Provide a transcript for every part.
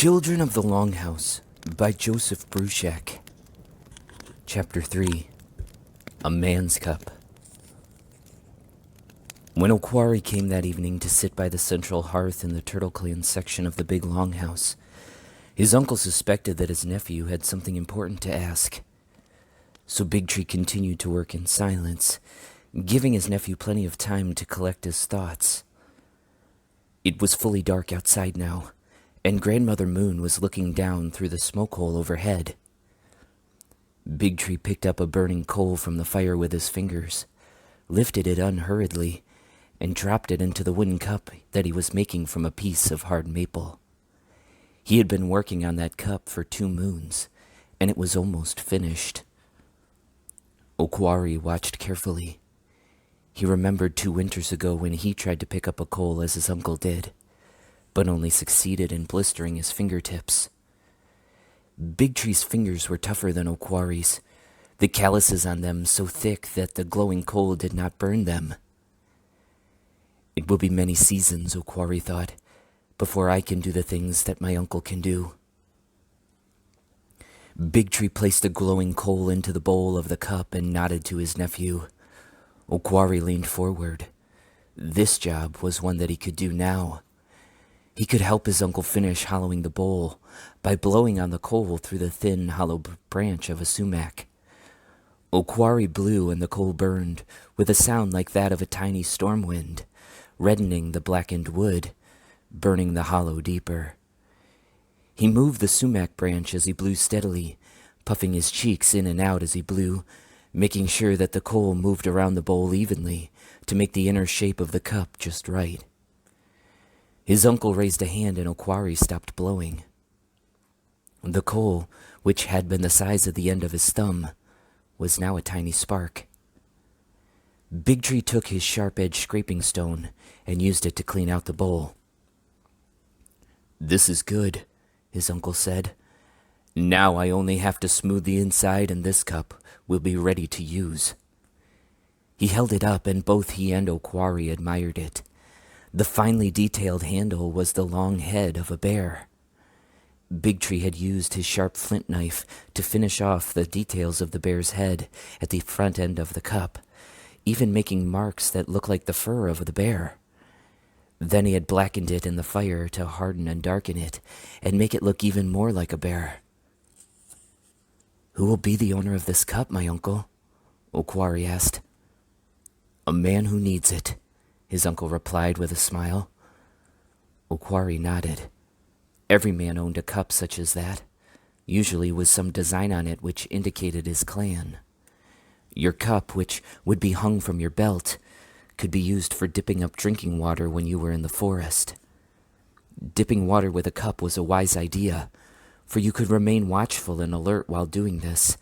Children of the Longhouse by Joseph Bruchac. Chapter 3. A Man's Cup. When Okwari came that evening to sit by the central hearth in the Turtle Clan section of the big Longhouse, his uncle suspected that his nephew had something important to ask. So Big Tree continued to work in silence, giving his nephew plenty of time to collect his thoughts. It was fully dark outside now, and Grandmother Moon was looking down through the smoke hole overhead. Big Tree picked up a burning coal from the fire with his fingers, lifted it unhurriedly, and dropped it into the wooden cup that he was making from a piece of hard maple. He had been working on that cup for 2 moons, and it was almost finished. Okwari watched carefully. He remembered 2 winters ago when he tried to pick up a coal as his uncle did, but only succeeded in blistering his fingertips. Big Tree's fingers were tougher than Okwari's, the calluses on them so thick that the glowing coal did not burn them. It will be many seasons, Okwari thought, before I can do the things that my uncle can do. Big Tree placed the glowing coal into the bowl of the cup and nodded to his nephew. Okwari leaned forward. This job was one that he could do now. He could help his uncle finish hollowing the bowl by blowing on the coal through the thin, hollow branch of a sumac. Okwari blew and the coal burned with a sound like that of a tiny storm wind, reddening the blackened wood, burning the hollow deeper. He moved the sumac branch as he blew steadily, puffing his cheeks in and out as he blew, making sure that the coal moved around the bowl evenly to make the inner shape of the cup just right. His uncle raised a hand and Okwari stopped blowing. The coal, which had been the size of the end of his thumb, was now a tiny spark. Big Tree took his sharp-edged scraping stone and used it to clean out the bowl. "This is good," his uncle said. "Now I only have to smooth the inside and this cup will be ready to use." He held it up and both he and Okwari admired it. The finely detailed handle was the long head of a bear. Big Tree had used his sharp flint knife to finish off the details of the bear's head at the front end of the cup, even making marks that looked like the fur of the bear. Then he had blackened it in the fire to harden and darken it and make it look even more like a bear. "Who will be the owner of this cup, my uncle?" Okwari asked. "A man who needs it," his uncle replied with a smile. Okwari nodded. Every man owned a cup such as that, usually with some design on it which indicated his clan. Your cup, which would be hung from your belt, could be used for dipping up drinking water when you were in the forest. Dipping water with a cup was a wise idea, for you could remain watchful and alert while doing this.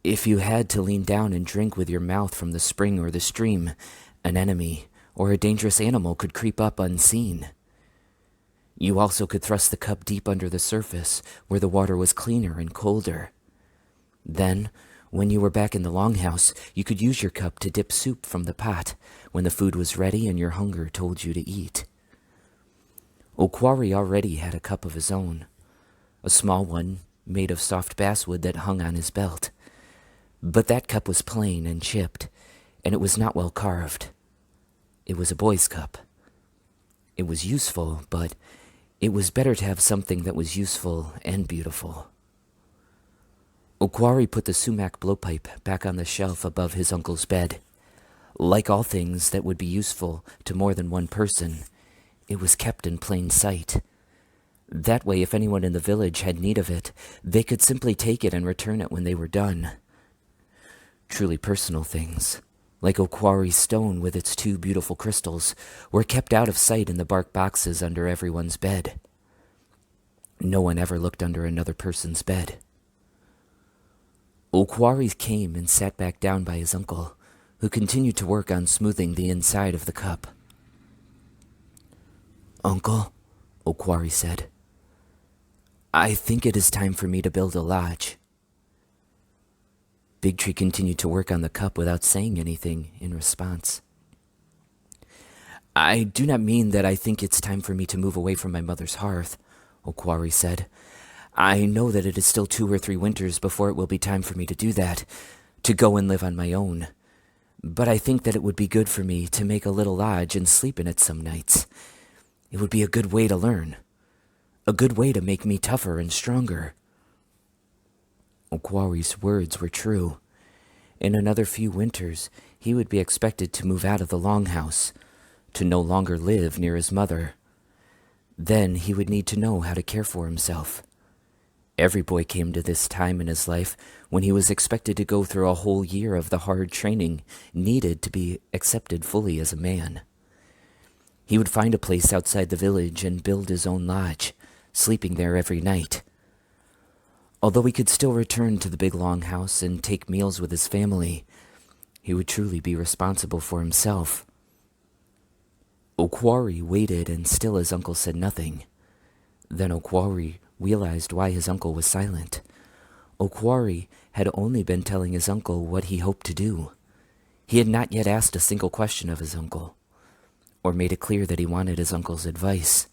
If you had to lean down and drink with your mouth from the spring or the stream, an enemy or a dangerous animal could creep up unseen. You also could thrust the cup deep under the surface, where the water was cleaner and colder. Then, when you were back in the Longhouse, you could use your cup to dip soup from the pot when the food was ready and your hunger told you to eat. Okwari already had a cup of his own, a small one made of soft basswood that hung on his belt. But that cup was plain and chipped, and it was not well carved. It was a boy's cup. It was useful, but it was better to have something that was useful and beautiful. Okwari put the sumac blowpipe back on the shelf above his uncle's bed. Like all things that would be useful to more than one person, it was kept in plain sight. That way, if anyone in the village had need of it, they could simply take it and return it when they were done. Truly personal things, like Okwari's stone with its 2 beautiful crystals, were kept out of sight in the bark boxes under everyone's bed. No one ever looked under another person's bed. Okwari came and sat back down by his uncle, who continued to work on smoothing the inside of the cup. "Uncle," Okwari said, "I think it is time for me to build a lodge." Big Tree continued to work on the cup without saying anything in response. "I do not mean that I think it's time for me to move away from my mother's hearth," Okwari said. I know that it is still 2 or 3 winters before it will be time for me to do that, to go and live on my own. But I think that it would be good for me to make a little lodge and sleep in it some nights. It would be a good way to learn. A good way to make me tougher and stronger. Okwari's words were true. In another few winters, he would be expected to move out of the Longhouse, to no longer live near his mother. Then he would need to know how to care for himself. Every boy came to this time in his life when he was expected to go through a whole year of the hard training needed to be accepted fully as a man. He would find a place outside the village and build his own lodge, sleeping there every night. Although he could still return to the big Longhouse and take meals with his family, he would truly be responsible for himself. Okwari waited, and still his uncle said nothing. Then Okwari realized why his uncle was silent. Okwari had only been telling his uncle what he hoped to do. He had not yet asked a single question of his uncle, or made it clear that he wanted his uncle's advice.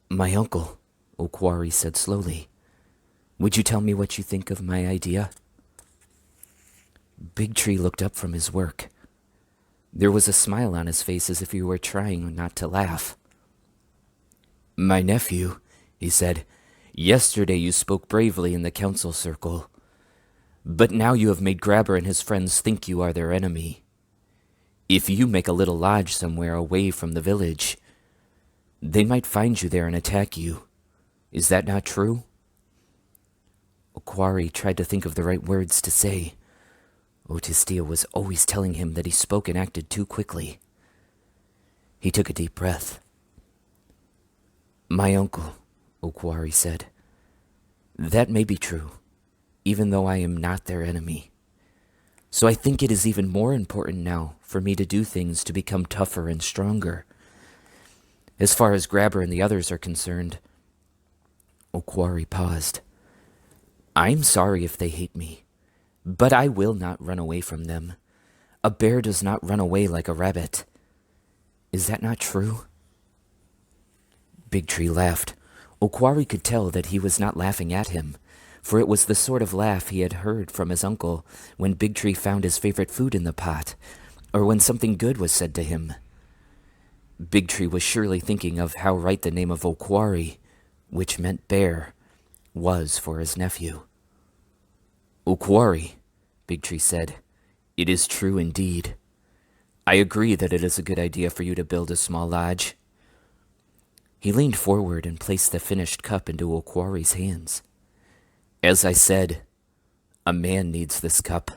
My uncle, Okwari said slowly, would you tell me what you think of my idea? Big Tree looked up from his work. There was a smile on his face as if he were trying not to laugh. My nephew, he said, yesterday you spoke bravely in the council circle, but now you have made Grabber and his friends think you are their enemy. If you make a little lodge somewhere away from the village, they might find you there and attack you. Is that not true? Okwari tried to think of the right words to say. Otistia was always telling him that he spoke and acted too quickly. He took a deep breath. My uncle, Okwari said, that may be true, even though I am not their enemy. So I think it is even more important now for me to do things to become tougher and stronger. As far as Grabber and the others are concerned, Okwari paused. I'm sorry if they hate me, but I will not run away from them. A bear does not run away like a rabbit. Is that not true? Big Tree laughed. Okwari could tell that he was not laughing at him, for it was the sort of laugh he had heard from his uncle when Big Tree found his favorite food in the pot, or when something good was said to him. Big Tree was surely thinking of how right the name of Okwari, which meant bear, was for his nephew. Okwari, Big Tree said, it is true indeed. I agree that it is a good idea for you to build a small lodge. He leaned forward and placed the finished cup into Okwari's hands. As I said, a man needs this cup.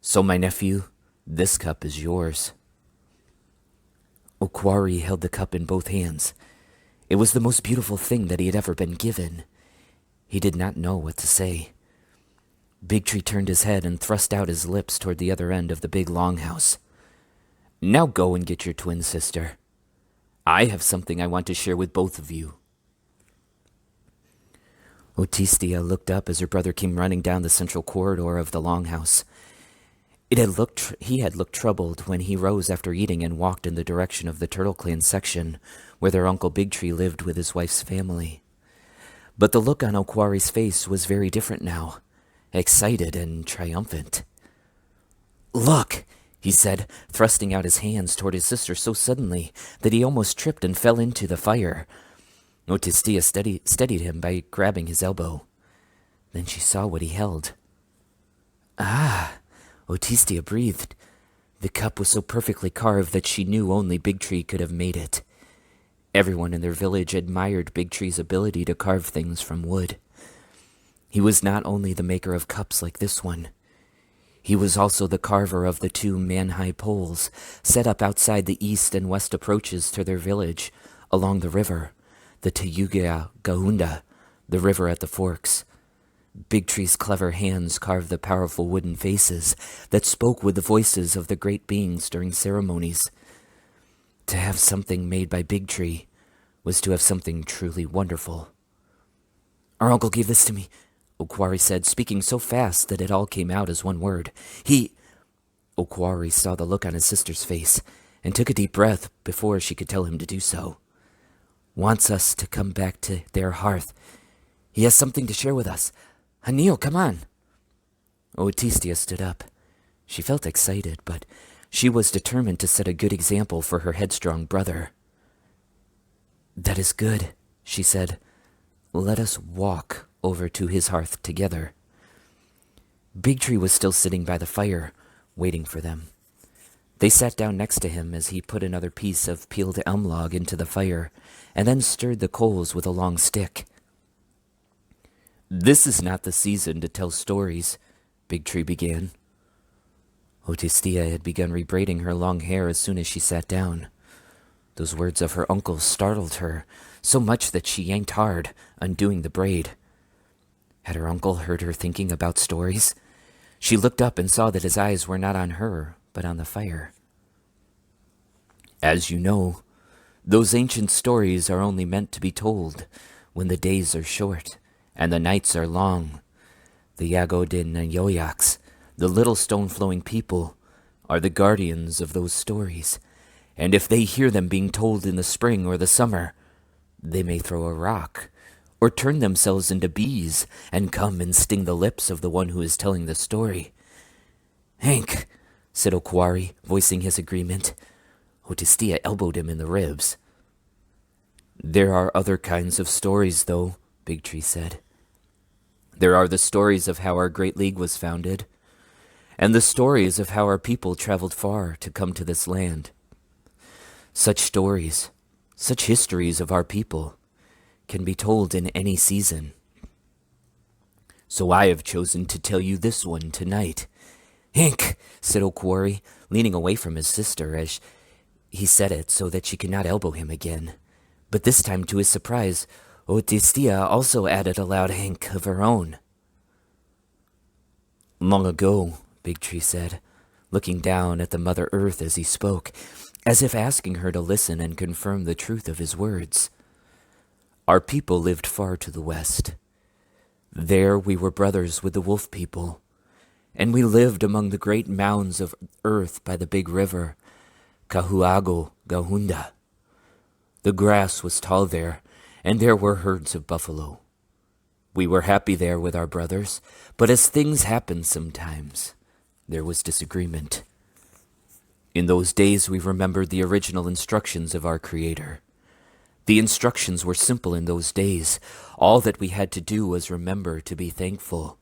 So my nephew, this cup is yours. Okwari held the cup in both hands. It was the most beautiful thing that he had ever been given. He did not know what to say. Big Tree turned his head and thrust out his lips toward the other end of the big Longhouse. Now go and get your twin sister. I have something I want to share with both of you. Otistia looked up as her brother came running down the central corridor of the Longhouse. He had looked troubled when he rose after eating and walked in the direction of the Turtle Clan section, where their Uncle Big Tree lived with his wife's family. But the look on Okwari's face was very different now, excited and triumphant. Look, he said, thrusting out his hands toward his sister so suddenly that he almost tripped and fell into the fire. Otistia steadied him by grabbing his elbow. Then she saw what he held. Ah, Otistia breathed. The cup was so perfectly carved that she knew only Big Tree could have made it. Everyone in their village admired Big Tree's ability to carve things from wood. He was not only the maker of cups like this one. He was also the carver of the 2 man-high poles set up outside the east and west approaches to their village along the river, the Tayuga Gaunda, the river at the forks. Big Tree's clever hands carved the powerful wooden faces that spoke with the voices of the great beings during ceremonies. To have something made by Big Tree was to have something truly wonderful. Our uncle gave this to me, Okwari said, speaking so fast that it all came out as one word. Okwari saw the look on his sister's face and took a deep breath before she could tell him to do so. wants us to come back to their hearth. He has something to share with us. Hanil, come on. Otistia stood up. She felt excited, but she was determined to set a good example for her headstrong brother. That is good, she said. Let us walk over to his hearth together. Big Tree was still sitting by the fire, waiting for them. They sat down next to him as he put another piece of peeled elm log into the fire, and then stirred the coals with a long stick. This is not the season to tell stories, Big Tree began. Otistia had begun rebraiding her long hair as soon as she sat down. Those words of her uncle startled her, so much that she yanked hard, undoing the braid. Had her uncle heard her thinking about stories? She looked up and saw that his eyes were not on her, but on the fire. As you know, those ancient stories are only meant to be told when the days are short and the nights are long. The Yagodin and Yoyaks, the little stone-flowing people, are the guardians of those stories, and if they hear them being told in the spring or the summer, they may throw a rock, or turn themselves into bees and come and sting the lips of the one who is telling the story. Hank, said Okwari, voicing his agreement. Otistia elbowed him in the ribs. There are other kinds of stories, though, Big Tree said. There are the stories of how our great league was founded, and the stories of how our people traveled far to come to this land. Such stories, such histories of our people, can be told in any season. So I have chosen to tell you this one tonight. Hank, said Ohkwa'ri, leaning away from his sister as he said it so that she could not elbow him again. But this time, to his surprise, Otistia also added a loud Hank of her own. Long ago, Big Tree said, looking down at the Mother Earth as he spoke, as if asking her to listen and confirm the truth of his words. Our people lived far to the west. There we were brothers with the wolf people, and we lived among the great mounds of earth by the big river, Kahuago Gahunda. The grass was tall there, and there were herds of buffalo. We were happy there with our brothers, but as things happen sometimes, there was disagreement. In those days we remembered the original instructions of our Creator. The instructions were simple in those days. All that we had to do was remember to be thankful.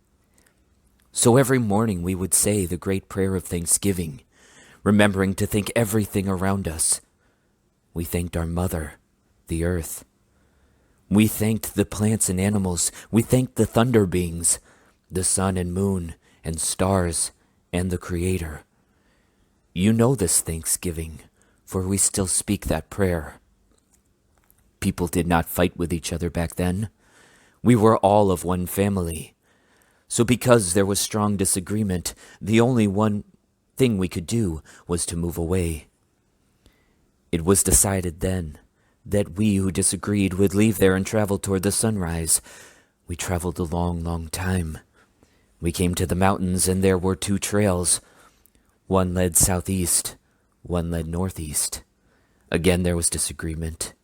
So every morning we would say the great prayer of thanksgiving, remembering to thank everything around us. We thanked our mother, the earth. We thanked the plants and animals. We thanked the thunder beings, the sun and moon and stars and the Creator. You know this thanksgiving, for we still speak that prayer. People did not fight with each other back then. We were all of one family. So because there was strong disagreement, the only one thing we could do was to move away. It was decided then that we who disagreed would leave there and travel toward the sunrise. We traveled a long, long time. We came to the mountains, and there were two trails. One led southeast, one led northeast. Again there was disagreement.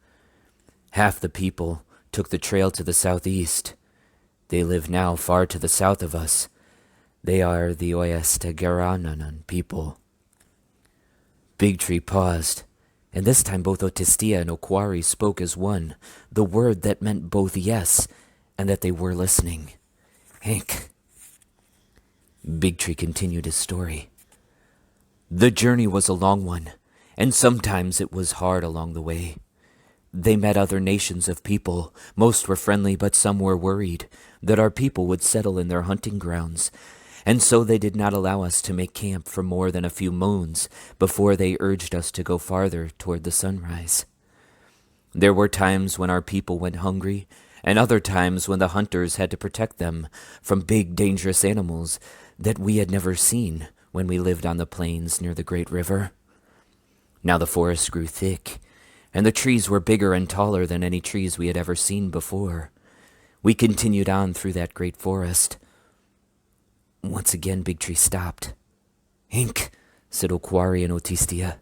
Half the people took the trail to the southeast. They live now far to the south of us. They are the Oyastegaranan people. Big Tree paused, and this time both Otistia and Okwari spoke as one, the word that meant both yes and that they were listening. Hank. Big Tree continued his story. The journey was a long one, and sometimes it was hard along the way. They met other nations of people. Most were friendly, but some were worried that our people would settle in their hunting grounds, and so they did not allow us to make camp for more than a few moons before they urged us to go farther toward the sunrise. There were times when our people went hungry, and other times when the hunters had to protect them from big, dangerous animals that we had never seen when we lived on the plains near the great river. Now the forest grew thick, and the trees were bigger and taller than any trees we had ever seen before. We continued on through that great forest. Once again, Big Tree stopped. Hank, said Ohkwa'ri and Otistia.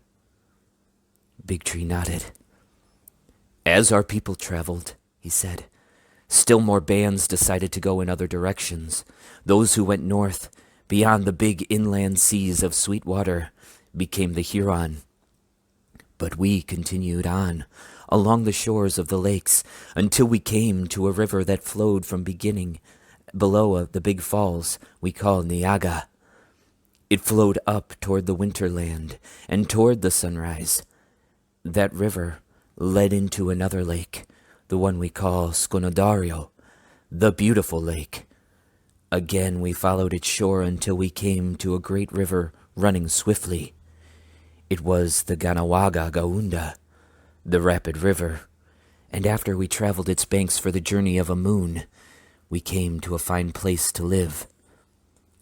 Big Tree nodded. As our people traveled, he said, still more bands decided to go in other directions. Those who went north, beyond the big inland seas of sweet water, became the Huron. But we continued on, along the shores of the lakes, until we came to a river that flowed from beginning below the big falls we call Niaga. It flowed up toward the winterland and toward the sunrise. That river led into another lake, the one we call Sconodario, the beautiful lake. Again we followed its shore until we came to a great river running swiftly. It was the Ganawaga Gaunda, the rapid river, and after we traveled its banks for the journey of a moon, we came to a fine place to live.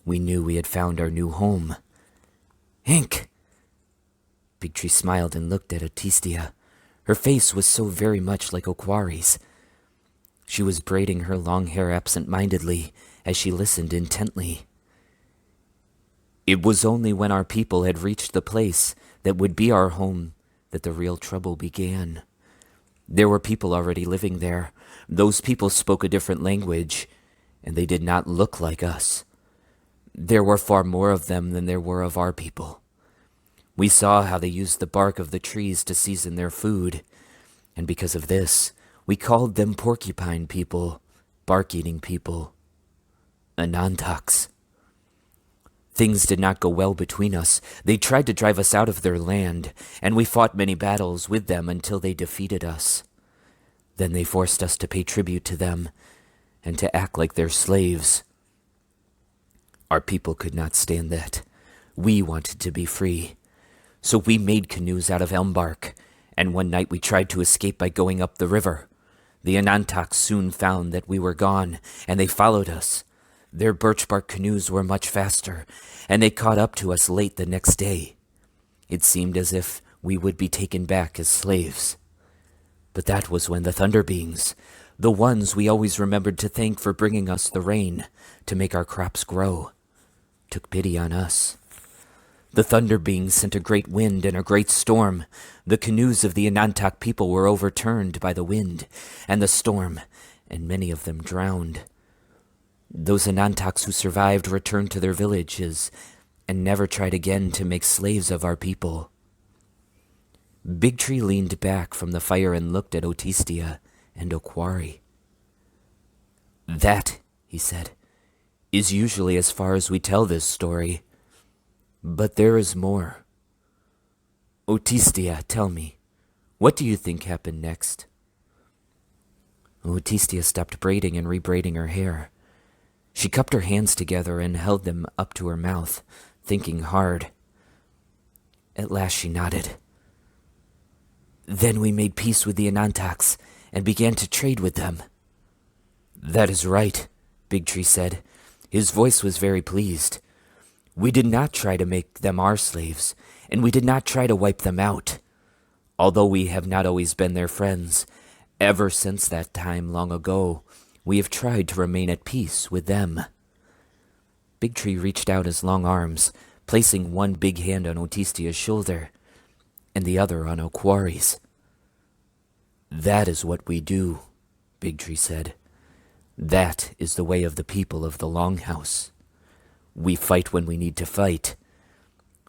We knew we had found our new home. Hank! Big Tree smiled and looked at Otistia. Her face was so very much like Okwari's. She was braiding her long hair absent-mindedly as she listened intently. It was only when our people had reached the place that would be our home that the real trouble began. There were people already living there. Those people spoke a different language, and they did not look like us. There were far more of them than there were of our people. We saw how they used the bark of the trees to season their food, and because of this, we called them porcupine people, bark-eating people, Anantaks. Things did not go well between us. They tried to drive us out of their land, and we fought many battles with them until they defeated us. Then they forced us to pay tribute to them and to act like their slaves. Our people could not stand that. We wanted to be free. So we made canoes out of elm bark, and one night we tried to escape by going up the river. The Anantaks soon found that we were gone, and they followed us. Their birch bark canoes were much faster, and they caught up to us late the next day. It seemed as if we would be taken back as slaves. But that was when the Thunder Beings, the ones we always remembered to thank for bringing us the rain to make our crops grow, took pity on us. The Thunder Beings sent a great wind and a great storm. The canoes of the Anantak people were overturned by the wind and the storm, and many of them drowned. Those Anantaks who survived returned to their villages and never tried again to make slaves of our people. Big Tree leaned back from the fire and looked at Otistia and Okwari. That, he said, is usually as far as we tell this story. But there is more. Otistia, tell me, what do you think happened next? Otistia stopped braiding and rebraiding her hair. She cupped her hands together and held them up to her mouth, thinking hard. At last she nodded. Then we made peace with the Anantaks and began to trade with them. That is right, Big Tree said. His voice was very pleased. We did not try to make them our slaves, and we did not try to wipe them out. Although we have not always been their friends, ever since that time long ago, we have tried to remain at peace with them. Big Tree reached out his long arms, placing one big hand on Otistia's shoulder, and the other on Okwari's. That is what we do, Big Tree said. That is the way of the people of the Longhouse. We fight when we need to fight,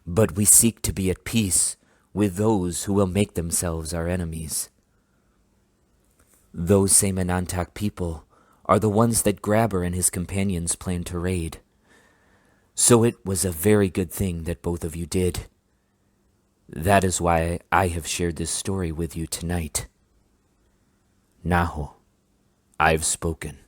but we seek to be at peace with those who will make themselves our enemies. Those same Anantak people are the ones that Grabber and his companions planned to raid. So it was a very good thing that both of you did. That is why I have shared this story with you tonight. Naho, I've spoken.